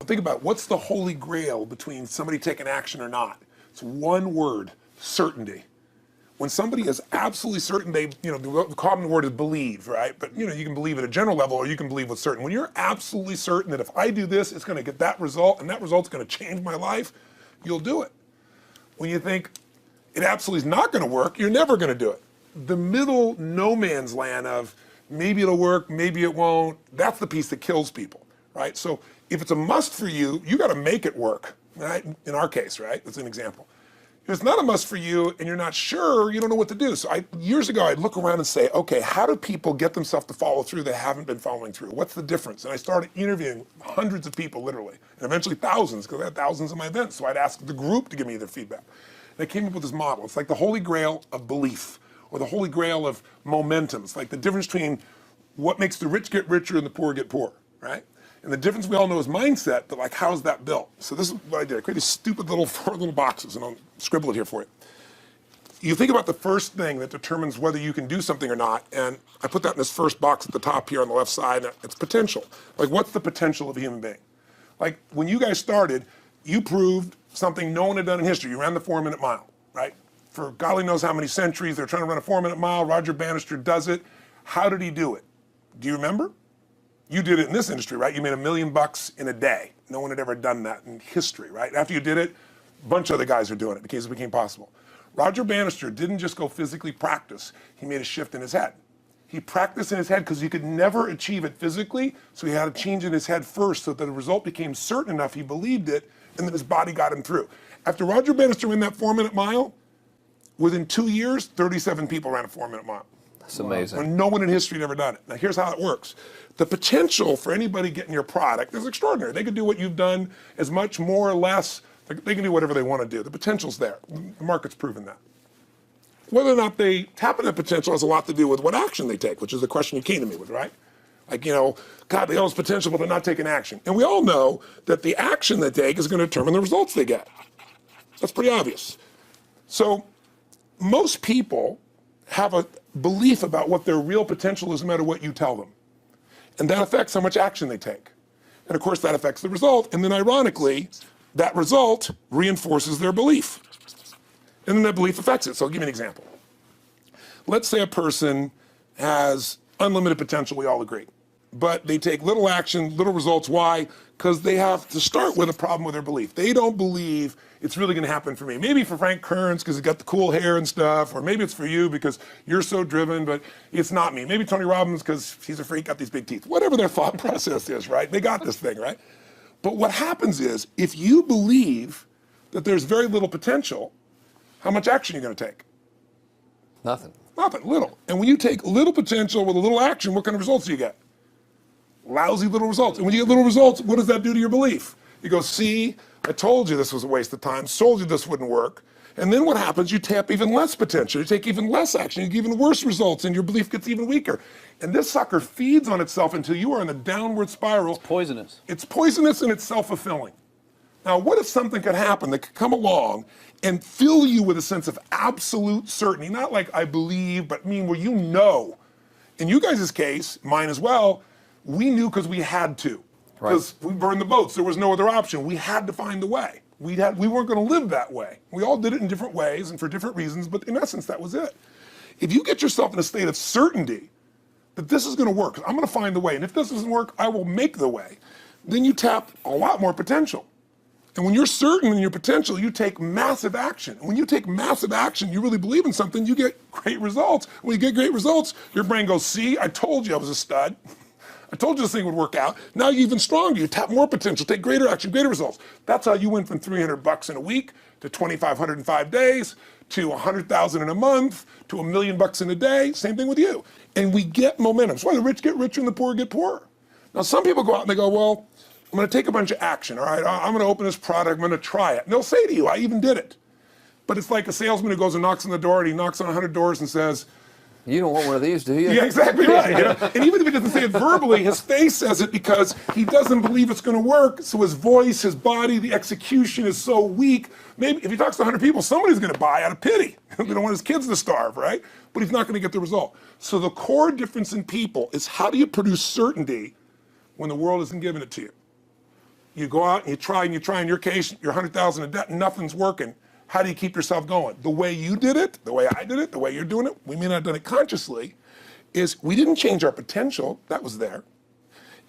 think about it. What's the holy grail between somebody taking action or not? It's one word: certainty. When somebody is absolutely certain, the common word is believe, right? But you can believe at a general level, or you can believe with certain. When you're absolutely certain that if I do this, it's going to get that result, and that result's going to change my life, you'll do it. When you think it absolutely is not going to work, you're never going to do it. The middle no man's land of maybe it'll work, maybe it won't, that's the piece that kills people, right? So if it's a must for you, you got to make it work, right? In our case, right? That's an example. If it's not a must for you and you're not sure, you don't know what to do. So years ago, I'd look around and say, okay, how do people get themselves to follow through that haven't been following through? What's the difference? And I started interviewing hundreds of people, literally, and eventually thousands, because I had thousands of my events. So I'd ask the group to give me their feedback. And I came up with this model. It's like the holy grail of belief, or the holy grail of momentum. It's like the difference between what makes the rich get richer and the poor get poorer, right? And the difference we all know is mindset, but like, how's that built? So this is what I did. I created stupid four little boxes, and I'll scribble it here for you. You think about the first thing that determines whether you can do something or not, and I put that in this first box at the top here on the left side, and it's potential. Like, what's the potential of a human being? Like, when you guys started, you proved something no one had done in history. You ran the 4-minute mile, right? For golly knows how many centuries, they're trying to run a 4-minute mile. Roger Bannister does it. How did he do it? Do you remember? You did it in this industry, right? You made $1 million in a day. No one had ever done that in history, right? After you did it, a bunch of other guys are doing it because it became possible. Roger Bannister didn't just go physically practice. He made a shift in his head. He practiced in his head because he could never achieve it physically, so he had to change in his head first so that the result became certain enough he believed it, and then his body got him through. After Roger Bannister ran that 4-minute mile, within 2 years, 37 people ran a 4-minute mile. That's amazing. When no one in history had ever done it. Now here's how it works. The potential for anybody getting your product is extraordinary. They could do what you've done as much, more or less. They can do whatever they want to do. The potential's there. The market's proven that. Whether or not they tap into that potential has a lot to do with what action they take, which is the question you came to me with, right? Like, God, they all have potential, but they're not taking action. And we all know that the action they take is going to determine the results they get. That's pretty obvious. So most people have a belief about what their real potential is no matter what you tell them. And that affects how much action they take. And of course that affects the result. And then ironically, that result reinforces their belief. And then that belief affects it. So I'll give you an example. Let's say a person has unlimited potential, we all agree. But they take little action, little results. Why? Because they have to start with a problem with their belief. They don't believe it's really going to happen for me. Maybe for Frank Kearns because he's got the cool hair and stuff, or maybe it's for you because you're so driven, but it's not me. Maybe Tony Robbins because he's a freak, got these big teeth. Whatever their thought process is, right? They got this thing, right? But what happens is, if you believe that there's very little potential, how much action are you going to take? Nothing. Nothing, little. And when you take little potential with a little action, what kind of results do you get? Lousy little results. And when you get little results, what does that do to your belief? You go, see, I told you this was a waste of time, told you this wouldn't work. And then what happens? You tap even less potential, you take even less action, you get even worse results, and your belief gets even weaker. And this sucker feeds on itself until you are in the downward spiral. It's poisonous. It's poisonous and it's self-fulfilling. Now, what if something could happen that could come along and fill you with a sense of absolute certainty? Not like I believe, but where you know. In you guys' case, mine as well, we knew because we had to. Because we burned the boats. There was no other option. We had to find a way. We weren't going to live that way. We all did it in different ways and for different reasons, but in essence, that was it. If you get yourself in a state of certainty that this is going to work, I'm going to find the way, and if this doesn't work, I will make the way, then you tap a lot more potential. And when you're certain in your potential, you take massive action. When you take massive action, you really believe in something, you get great results. When you get great results, your brain goes, see, I told you I was a stud. I told you this thing would work out. Now you're even stronger. You tap more potential, take greater action, greater results. That's how you went from $300 in a week to $2,500 in 5 days to $100,000 in a month to $1 million in a day. Same thing with you. And we get momentum. That's why the rich get richer and the poor get poorer. Now some people go out and they go, well, I'm going to take a bunch of action. All right, I'm going to open this product. I'm going to try it. And they'll say to you, I even did it. But it's like a salesman who goes and knocks on the door, and he knocks on 100 doors and says, you don't want one of these, do you? yeah, exactly right. And even if he doesn't say it verbally, his face says it because he doesn't believe it's going to work. So his voice, his body, the execution is so weak. Maybe if he talks to 100 people, somebody's going to buy out of pity. They don't want his kids to starve, right? But he's not going to get the result. So the core difference in people is how do you produce certainty when the world isn't giving it to you? You go out and you try, in your case, you're 100,000 in debt and nothing's working. How do you keep yourself going? The way you did it, the way I did it, the way you're doing it, we may not have done it consciously, is we didn't change our potential, that was there.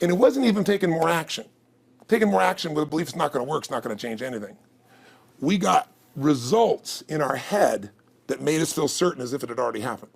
And it wasn't even taking more action. Taking more action with a belief it's not gonna work, it's not gonna change anything. We got results in our head that made us feel certain as if it had already happened.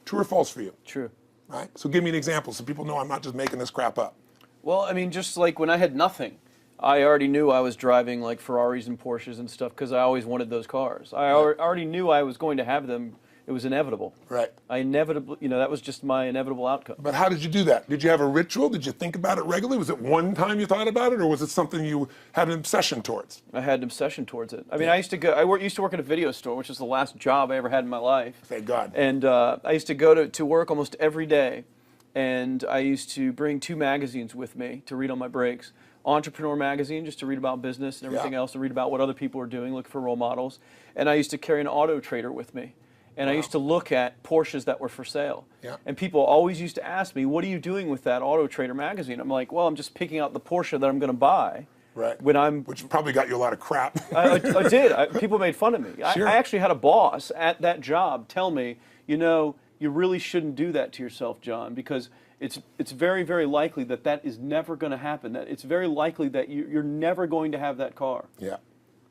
True or false for you? True. Right? So give me an example so people know I'm not just making this crap up. Well, I mean, just like when I had nothing, I already knew I was driving like Ferraris and Porsches and stuff because I always wanted those cars. I already knew I was going to have them. It was inevitable. Right. I inevitably, that was just my inevitable outcome. But how did you do that? Did you have a ritual? Did you think about it regularly? Was it one time you thought about it, or was it something you had an obsession towards? I had an obsession towards it. I mean, I used to work at a video store, which was the last job I ever had in my life. Thank God. And I used to go to work almost every day, and I used to bring 2 magazines with me to read on my breaks. Entrepreneur magazine, just to read about business and everything else, to read about what other people are doing, look for role models. And I used to carry an auto trader with me. And I used to look at Porsches that were for sale. Yeah. And people always used to ask me, what are you doing with that Auto Trader magazine? I'm like, well, I'm just picking out the Porsche that I'm going to buy. Right. Which probably got you a lot of crap. I did. People made fun of me. Sure. I actually had a boss at that job tell me, you really shouldn't do that to yourself, John, because it's very, very likely that is never going to happen. That it's very likely that you're never going to have that car. Yeah.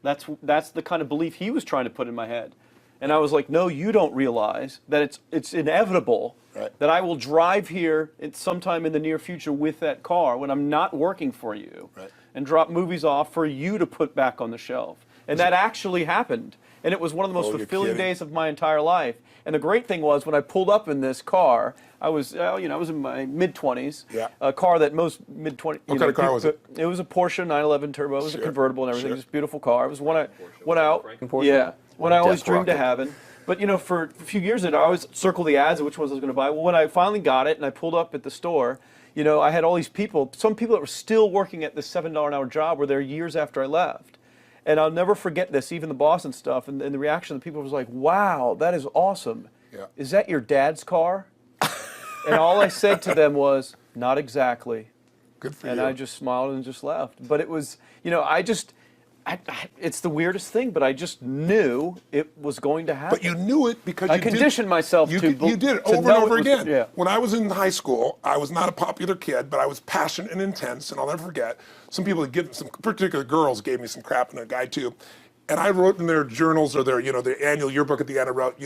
That's the kind of belief he was trying to put in my head. And I was like, no, you don't realize that it's inevitable that I will drive here sometime in the near future with that car when I'm not working for you and drop movies off for you to put back on the shelf. And that actually happened. And it was one of the most fulfilling days of my entire life. And the great thing was when I pulled up in this car, I was in my mid-20s, a car that most mid-20s... What kind of car was it? It was a Porsche 911 Turbo. It was a convertible and everything. It was a beautiful car. It was one I always dreamed of having. But, for a few years, I always circled the ads of which ones I was going to buy. Well, when I finally got it and I pulled up at the store, I had all these people, some people that were still working at this $7 an hour job were there years after I left. And I'll never forget this, even the boss and stuff, and the reaction of the people was like, wow, that is awesome. Yeah. Is that your dad's car? And all I said to them was, not exactly. Good for you. And I just smiled and just left. But it was, it's the weirdest thing, but I just knew it was going to happen. But you knew it because I conditioned myself you to You did it to over know and over it was- again. yeah. When I was in high school, I was not a popular kid, but I was passionate and intense, and I'll never forget. Some particular girls gave me some crap, and a guy too. And I wrote in their journals or their annual yearbook at the end, I wrote,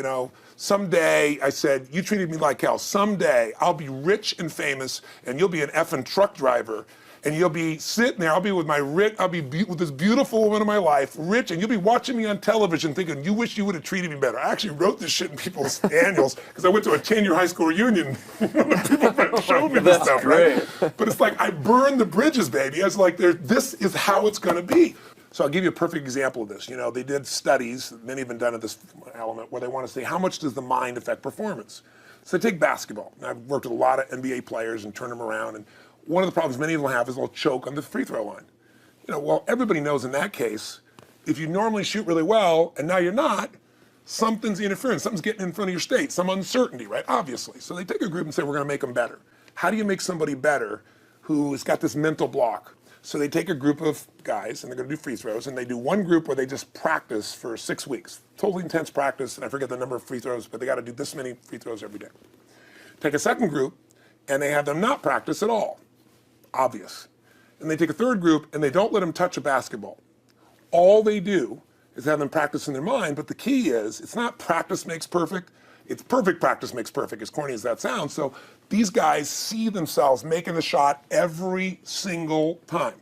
someday, I said, you treated me like hell. Someday I'll be rich and famous, and you'll be an effing truck driver. And you'll be sitting there, I'll be with with this beautiful woman of my life, rich, and you'll be watching me on television thinking, you wish you would have treated me better. I actually wrote this shit in people's annuals because I went to a 10-year high school reunion. People showed me this stuff, right? But it's like, I burned the bridges, baby. I was like, this is how it's gonna be. So I'll give you a perfect example of this. They did studies, many have been done at this element, where they want to say, how much does the mind affect performance? So take basketball. And I've worked with a lot of NBA players and turned them around, and one of the problems many of them have is they'll choke on the free throw line. Well, everybody knows in that case, if you normally shoot really well and now you're not, something's interfering, something's getting in front of your state, some uncertainty, right? Obviously. So they take a group and say, we're going to make them better. How do you make somebody better who's got this mental block? So they take a group of guys and they're going to do free throws, and they do one group where they just practice for 6 weeks. Totally intense practice, and I forget the number of free throws, but they got to do this many free throws every day. Take a second group, and they have them not practice at all. Obvious. And they take a third group and they don't let them touch a basketball. All they do is have them practice in their mind, but the key is, it's not practice makes perfect, it's perfect practice makes perfect, as corny as that sounds. So these guys see themselves making the shot every single time,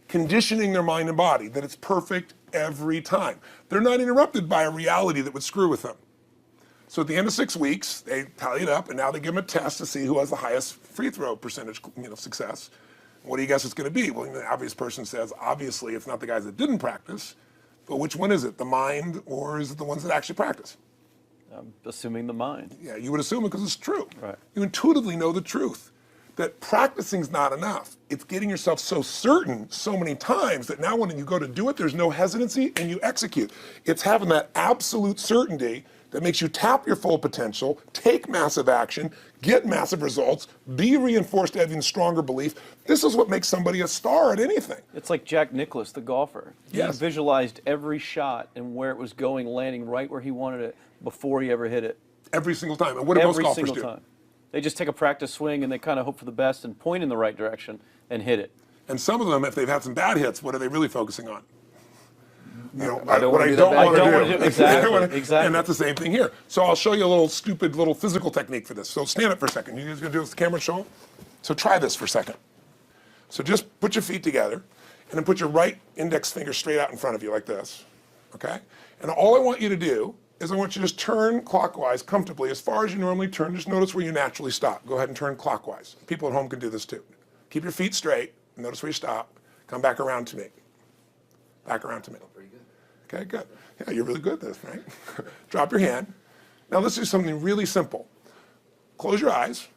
conditioning their mind and body that it's perfect every time. They're not interrupted by a reality that would screw with them. So at the end of 6 weeks, they tally it up, and now they give them a test to see who has the highest free throw percentage, success. What do you guess it's going to be? Well, the obvious person says, obviously, it's not the guys that didn't practice, but which one is it? The mind, or is it the ones that actually practice? I'm assuming the mind. Yeah, you would assume it because it's true. Right. You intuitively know the truth, that practicing's not enough. It's getting yourself so certain so many times that now when you go to do it, there's no hesitancy and you execute. It's having that absolute certainty that makes you tap your full potential, take massive action, get massive results, be reinforced to having stronger belief. This is what makes somebody a star at anything. It's like Jack Nicklaus, the golfer. Yes. He visualized every shot and where it was going, landing right where he wanted it before he ever hit it. Every single time. And what do most Every golfers single do? time. They just take a practice swing and they kind of hope for the best and point in the right direction and hit it. And some of them, if they've had some bad hits, what are they really focusing on? You know, I don't what wanna I do don't that bad. want I don't to wanna do. do- exactly, exactly. And that's the same thing here. So I'll show you a little stupid little physical technique for this. So stand up for a second. You guys gonna do this with the camera show 'em? So try this for a second. So just put your feet together and then put your right index finger straight out in front of you like this, okay? And all I want you to do is I want you to just turn clockwise comfortably as far as you normally turn. Just notice where you naturally stop. Go ahead and turn clockwise. People at home can do this too. Keep your feet straight. Notice where you stop. Come back around to me. Back around to me. Pretty good. Okay, good. Yeah, you're really good at this, right? Drop your hand. Now let's do something really simple. Close your eyes.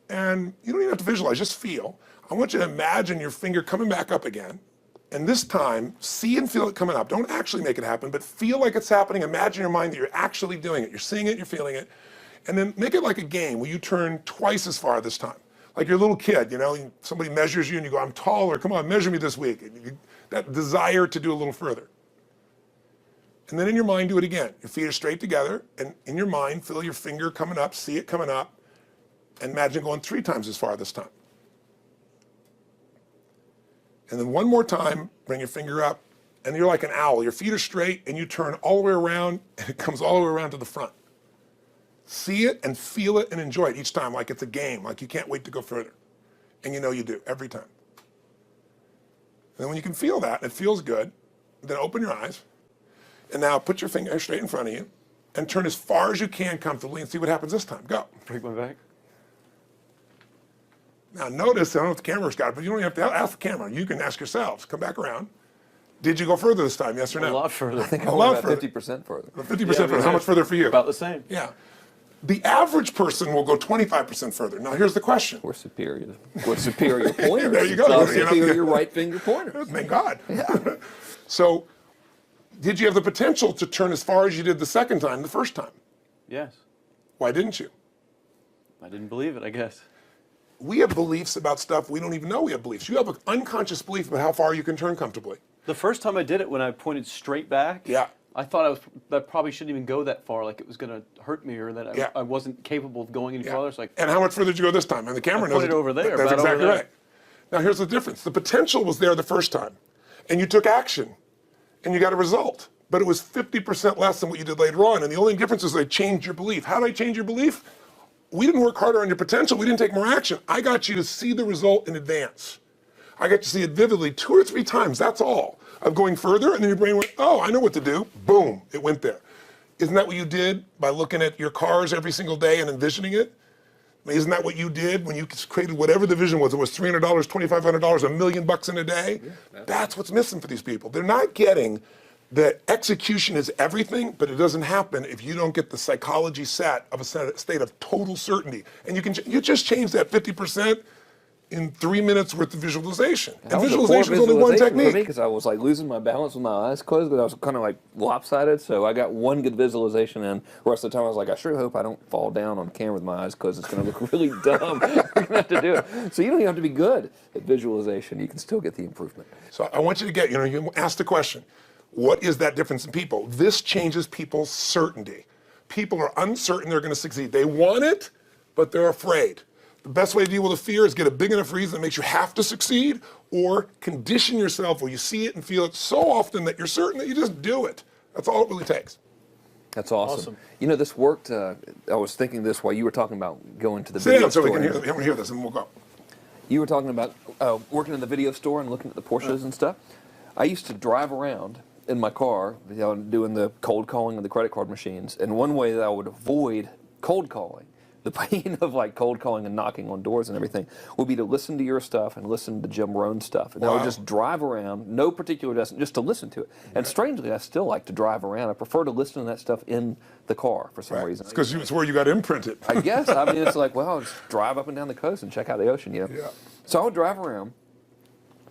And you don't even have to visualize, just feel. I want you to imagine your finger coming back up again. And this time, see and feel it coming up. Don't actually make it happen, but feel like it's happening. Imagine in your mind that you're actually doing it. You're seeing it, you're feeling it. And then make it like a game where you turn twice as far this time. Like you're a little kid, you know, somebody measures you and you go, I'm taller, come on, measure me this week. And that desire to do a little further. And then in your mind, do it again. Your feet are straight together, and in your mind, feel your finger coming up, see it coming up, and imagine going 3 times as far this time. And then one more time, bring your finger up, and you're like an owl. Your feet are straight, and you turn all the way around, and it comes all the way around to the front. See it and feel it and enjoy it each time like it's a game, like you can't wait to go further. And you know you do, every time. And then when you can feel that, and it feels good, then open your eyes, and now put your finger straight in front of you, and turn as far as you can comfortably and see what happens this time. Go. Break my back. Now notice, I don't know if the camera's got it, but you don't even have to ask the camera. You can ask yourselves. Come back around. Did you go further this time, yes or no? A lot further. I think A I lot went about further. 50% further. 50% further. How much further for you? About the same. Yeah. The average person will go 25% further. Now here's the question. We're superior. We're superior pointers. There you go. It's all You know, superior right finger pointers. Thank God. So, did you have the potential to turn as far as you did the second time, the first time? Yes. Why didn't you? I didn't believe it, I guess. We have beliefs about stuff we don't even know we have beliefs. You have an unconscious belief about how far you can turn comfortably. The first time I did it, when I pointed straight back, Yeah. I thought I probably shouldn't even go that far, like it was going to hurt me or that Yeah. I wasn't capable of going any Yeah. farther. It's like, And how much further did you go this time? And the camera knows pointed it. over there, That's about over exactly there. right. Now here's the difference. The potential was there the first time, and you took action, and you got a result. But it was 50% less than what you did later on. And the only difference is they changed your belief. How did I change your belief? We didn't work harder on your potential. We didn't take more action. I got you to see the result in advance. I got to see it vividly 2 or 3 times. That's all. Of going further, and then your brain went, oh, I know what to do. Boom, it went there. Isn't that what you did by looking at your cars every single day and envisioning it? I mean, isn't that what you did when you created whatever the vision was? It was $300, $2,500, $1 million in a day? That's what's missing for these people. They're not getting that execution is everything, but it doesn't happen if you don't get the psychology set of a state of total certainty. And you just change that 50% in 3 minutes worth of visualization. That And was a poor visualization is only one visualization for me technique. because I was like losing my balance with my eyes closed, because I was kind of like lopsided. So I got one good visualization in. The rest of the time I was like, I sure hope I don't fall down on camera with my eyes closed. It's going to look really dumb. You're going to have to do it. So you don't even have to be good at visualization. You can still get the improvement. So I want you to get, you ask the question, what is that difference in people? This changes people's certainty. People are uncertain they're going to succeed. They want it, but they're afraid. The best way to deal with a fear is get a big enough reason that makes you have to succeed, or condition yourself where you see it and feel it so often that you're certain that you just do it. That's all it really takes. That's awesome. Awesome. You know, this worked. I was thinking this while you were talking about going to the Sit video down so we store. can hear this and we'll go. You were talking about working in the video store and looking at the Porsches and stuff. I used to drive around in my car, doing the cold calling of the credit card machines. And one way that I would avoid cold calling, the pain of like cold calling and knocking on doors and everything, would be to listen to your stuff and listen to Jim Rohn's stuff. And I would Wow. just drive around, no particular destination, just to listen to it. And strangely, I still like to drive around. I prefer to listen to that stuff in the car for some reason. It's because it's where you got imprinted. I guess. I mean, it's like, well, I'll just drive up and down the coast and check out the ocean, you know? Yeah. So I would drive around,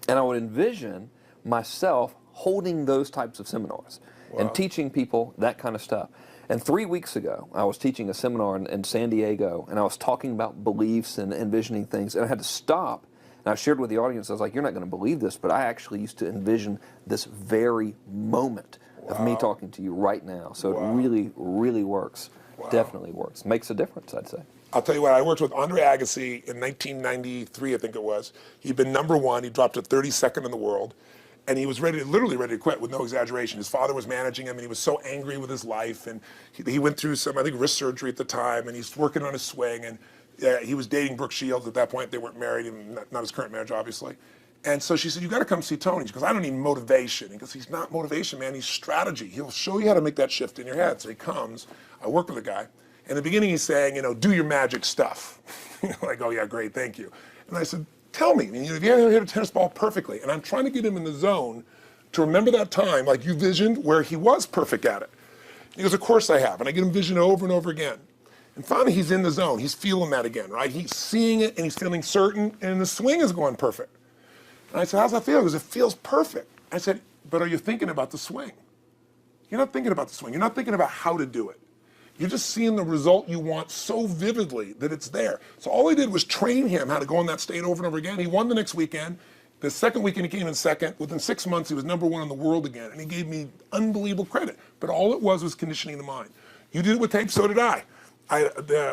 and I would envision myself holding those types of seminars and teaching people that kind of stuff. And 3 weeks ago, I was teaching a seminar in San Diego, and I was talking about beliefs and envisioning things, and I had to stop. And I shared with the audience, I was like, you're not going to believe this, but I actually used to envision this very moment of me talking to you right now. So it really, really works. Definitely works. Makes a difference, I'd say. I'll tell you what, I worked with Andre Agassi in 1993, I think it was. He'd been #1, he dropped to 32nd in the world, and he was literally ready to quit with no exaggeration. His father was managing him, and he was so angry with his life, and he went through some, I think, wrist surgery at the time, and he's working on his swing, and he was dating Brooke Shields at that point. They weren't married, and not his current marriage, obviously. And so she said, you got to come see Tony. She goes, I don't need motivation. He goes, he's not motivation, man, he's strategy. He'll show you how to make that shift in your head. So he comes, I work with a guy. In the beginning, he's saying, do your magic stuff. Like, oh yeah, great, thank you. And I said, tell me, if you ever hit a tennis ball perfectly, and I'm trying to get him in the zone to remember that time, like you visioned, where he was perfect at it. He goes, of course I have. And I get him vision over and over again. And finally, he's in the zone. He's feeling that again, right? He's seeing it, and he's feeling certain, and the swing is going perfect. And I said, how's that feel? He goes, it feels perfect. I said, but are you thinking about the swing? You're not thinking about the swing. You're not thinking about how to do it. You're just seeing the result you want so vividly that it's there. So all I did was train him how to go in that state over and over again. He won the next weekend. The second weekend, he came in second. Within 6 months, he was #1 in the world again. And he gave me unbelievable credit. But all it was conditioning the mind. You did it with tape, so did I. We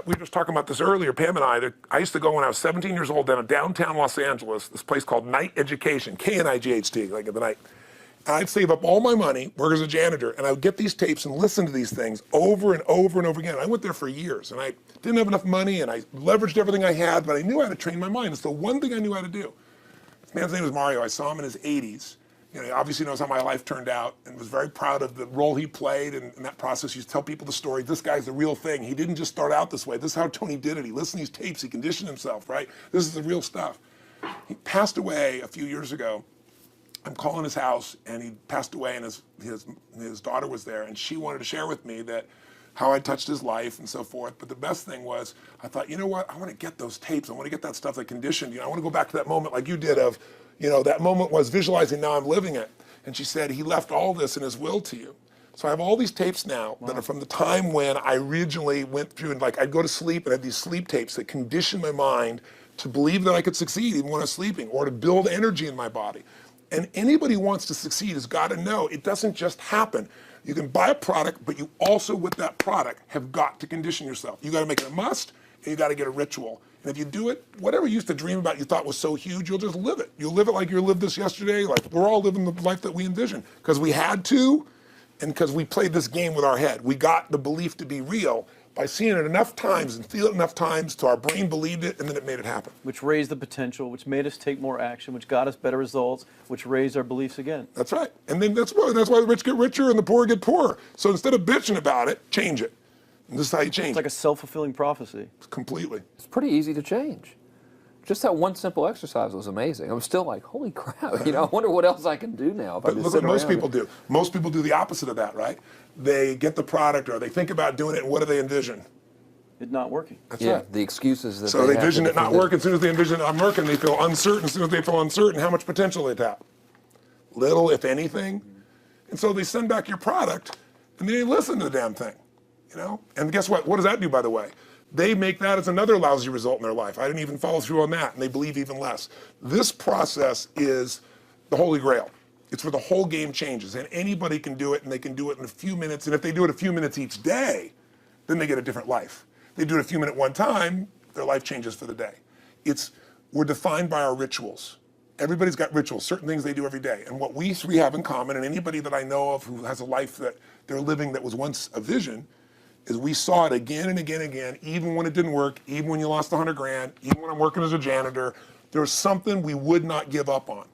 were just talking about this earlier, Pam and I used to go when I was 17 years old down in downtown Los Angeles, this place called Night Education, K-N-I-G-H-T, like in the night. And I'd save up all my money, work as a janitor, and I would get these tapes and listen to these things over and over and over again. I went there for years, and I didn't have enough money, and I leveraged everything I had, but I knew how to train my mind. It's the one thing I knew how to do. This man's name was Mario. I saw him in his 80s. He obviously knows how my life turned out and was very proud of the role he played in that process. He used to tell people the story. This guy's the real thing. He didn't just start out this way. This is how Tony did it. He listened to these tapes. He conditioned himself, right? This is the real stuff. He passed away a few years ago. I'm calling his house, and he passed away, and his daughter was there, and she wanted to share with me that how I touched his life and so forth. But the best thing was, I thought, you know what? I want to get those tapes. I want to get that stuff that conditioned. I want to go back to that moment like you did of, that moment was visualizing, now I'm living it. And she said, he left all this in his will to you. So I have all these tapes now that are from the time when I originally went through, and I'd go to sleep and I had these sleep tapes that conditioned my mind to believe that I could succeed even when I was sleeping, or to build energy in my body. And anybody who wants to succeed has got to know it doesn't just happen. You can buy a product, but you also, with that product, have got to condition yourself. You got to make it a must, and you got to get a ritual. And if you do it, whatever you used to dream about you thought was so huge, you'll just live it. You'll live it like you lived this yesterday. Like we're all living the life that we envisioned because we had to, and because we played this game with our head. We got the belief to be real by seeing it enough times and feel it enough times till our brain believed it, and then it made it happen. Which raised the potential, which made us take more action, which got us better results, which raised our beliefs again. That's right. And then that's why the rich get richer and the poor get poorer. So instead of bitching about it, change it. And this is how you change It's like a self-fulfilling prophecy. Completely. It's pretty easy to change. Just that one simple exercise was amazing. I'm still like, holy crap, I wonder what else I can do now. If But I just look sit what most around people do. Most people do the opposite of that, right? They get the product or they think about doing it, and what do they envision? It not working. That's Yeah, right. the excuses that So they have envision to it not defend working. As soon as they envision it not working, they feel uncertain. As soon as they feel uncertain, how much potential they tap? Little, if anything. And so they send back your product, and they didn't listen to the damn thing. And guess what? What does that do, by the way? They make that as another lousy result in their life. I didn't even follow through on that, and they believe even less. This process is the holy grail. It's where the whole game changes, and anybody can do it, and they can do it in a few minutes. And if they do it a few minutes each day, then they get a different life. They do it a few minutes one time, their life changes for the day. We're defined by our rituals. Everybody's got rituals, certain things they do every day. And what we three have in common, and anybody that I know of who has a life that they're living that was once a vision, is we saw it again and again and again, even when it didn't work, even when you lost 100 grand, even when I'm working as a janitor, there's something we would not give up on.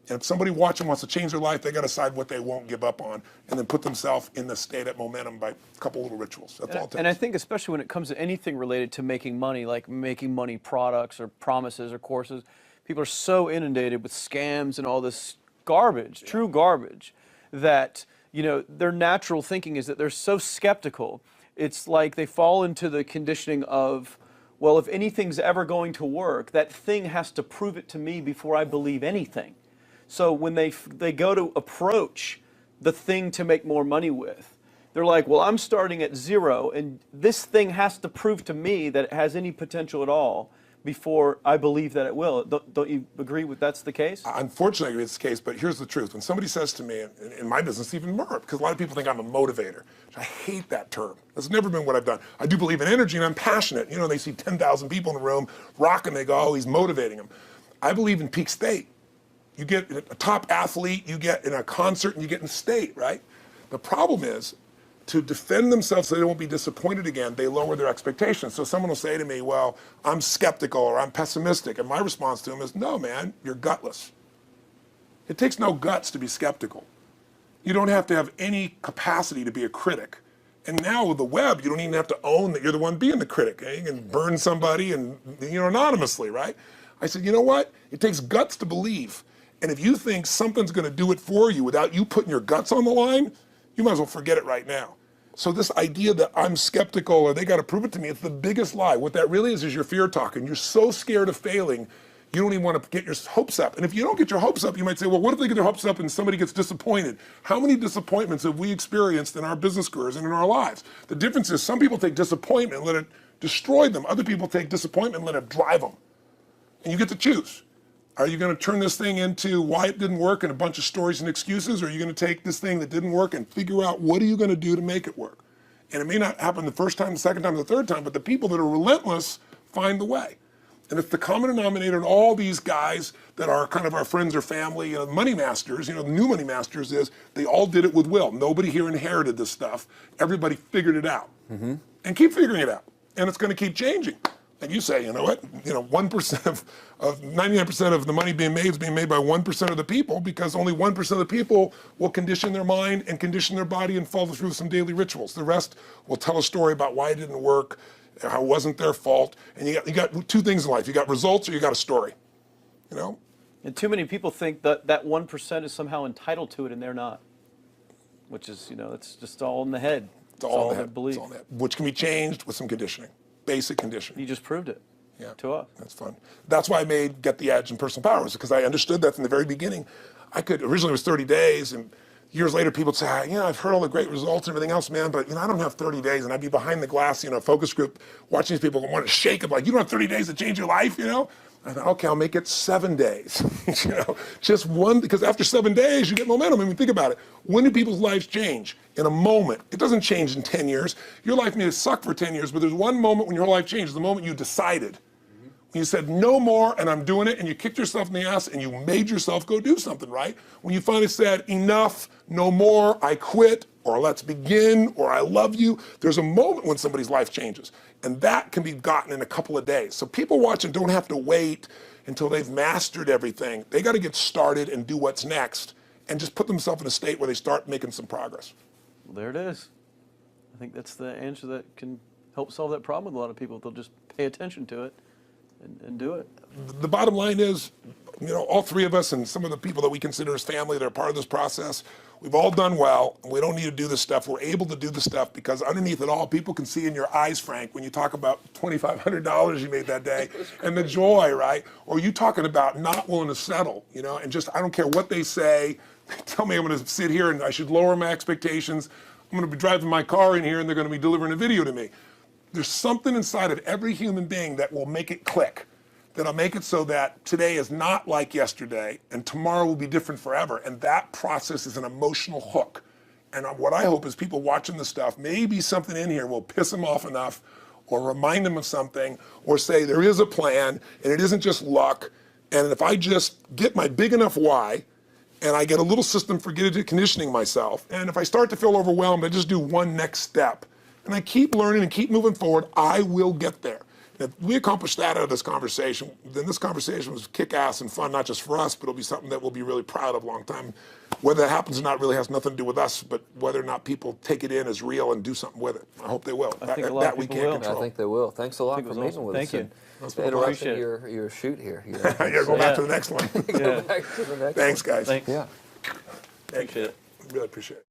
And if somebody watching wants to change their life, they got to decide what they won't give up on and then put themselves in the state of momentum by a couple little rituals. That's all it takes. And I think especially when it comes to anything related to making money, like making money products or promises or courses, people are so inundated with scams and all this garbage, true garbage, that their natural thinking is that they're so skeptical. It's like they fall into the conditioning of, well, if anything's ever going to work, that thing has to prove it to me before I believe anything. So when they go to approach the thing to make more money with, they're like, well, I'm starting at 0, and this thing has to prove to me that it has any potential at all before I believe that it will. Don't you agree with that's the case? Unfortunately, I agree it's the case, but here's the truth. When somebody says to me, in my business, even more, because a lot of people think I'm a motivator. I hate that term. That's never been what I've done. I do believe in energy, and I'm passionate. You know, they see 10,000 people in the room rocking, they go, oh, he's motivating them. I believe in peak state. You get a top athlete, you get in a concert, and you get in state, right? The problem is, to defend themselves so they won't be disappointed again, they lower their expectations. So someone will say to me, well, I'm skeptical or I'm pessimistic. And my response to them is, no, man, you're gutless. It takes no guts to be skeptical. You don't have to have any capacity to be a critic. And now with the web, you don't even have to own that you're the one being the critic. You can burn somebody and, anonymously, right? I said, you know what? It takes guts to believe. And if you think something's going to do it for you without you putting your guts on the line, you might as well forget it right now. So this idea that I'm skeptical or they got to prove it to me, it's the biggest lie. What that really is your fear talking. You're so scared of failing, you don't even want to get your hopes up. And if you don't get your hopes up, you might say, well, what if they get their hopes up and somebody gets disappointed? How many disappointments have we experienced in our business careers and in our lives? The difference is some people take disappointment and let it destroy them. Other people take disappointment and let it drive them. And you get to choose. Are you going to turn this thing into why it didn't work and a bunch of stories and excuses, or are you going to take this thing that didn't work and figure out what are you going to do to make it work? And it may not happen the first time, the second time, the third time, but the people that are relentless find the way. And it's the common denominator in all these guys that are kind of our friends or family, money masters, the new money masters is they all did it with will. Nobody here inherited this stuff. Everybody figured it out. Mm-hmm. And keep figuring it out. And it's going to keep changing. And you say, you know what, 1% of 99% of the money being made is being made by 1% of the people, because only 1% of the people will condition their mind and condition their body and follow through some daily rituals. The rest will tell a story about why it didn't work, how it wasn't their fault. And you got two things in life. You got results or you got a story, And too many people think that that 1% is somehow entitled to it, and they're not. Which is, it's just all in the head. It's all in the their head. belief. It's all in the head, which can be changed with some conditioning. Basic conditioning. You just proved it. Yeah, to us. That's fun. That's why I made Get the Edge and Personal Power, because I understood that from the very beginning. Originally it was 30 days, and years later people would say, I've heard all the great results and everything else, man, but I don't have 30 days, and I'd be behind the glass, focus group, watching these people want to shake them, like, you don't have 30 days to change your life, I thought, okay, I'll make it 7 days, just one, because after 7 days, you get momentum. I mean, think about it. When do people's lives change? In a moment. It doesn't change in 10 years. Your life may suck for 10 years, but there's one moment when your whole life changes, the moment you decided. When you said, no more, and I'm doing it, and you kicked yourself in the ass, and you made yourself go do something, right? When you finally said, enough, no more, I quit, or let's begin, or I love you, there's a moment when somebody's life changes. And that can be gotten in a couple of days. So people watching don't have to wait until they've mastered everything. They got to get started and do what's next, and just put themselves in a state where they start making some progress. Well, there it is. I think that's the answer that can help solve that problem with a lot of people. They'll just pay attention to it and do it. The bottom line is, all three of us and some of the people that we consider as family that are part of this process, we've all done well, and we don't need to do this stuff. We're able to do the stuff because underneath it all, people can see in your eyes, Frank, when you talk about $2,500 you made that day and the joy, right? Or you talking about not willing to settle, and just, I don't care what they say. They tell me I'm going to sit here and I should lower my expectations. I'm going to be driving my car in here and they're going to be delivering a video to me. There's something inside of every human being that will make it click, that'll make it so that today is not like yesterday and tomorrow will be different forever. And that process is an emotional hook. And what I hope is people watching this stuff, maybe something in here will piss them off enough or remind them of something or say there is a plan and it isn't just luck. And if I just get my big enough why and I get a little system for conditioning myself, and if I start to feel overwhelmed, I just do one next step. And I keep learning and keep moving forward, I will get there. And if we accomplish that out of this conversation, then this conversation was kick-ass and fun, not just for us, but it'll be something that we'll be really proud of a long time. Whether that happens or not really has nothing to do with us, but whether or not people take it in as real and do something with it. I hope they will. I think a lot of people will. I think they will. Thanks a lot for meeting with us. Thank you. Interrupting your shoot here. Yeah, go back to the next one. Go back to the next Thanks, guys. Thanks. Yeah. Appreciate it. Really appreciate it.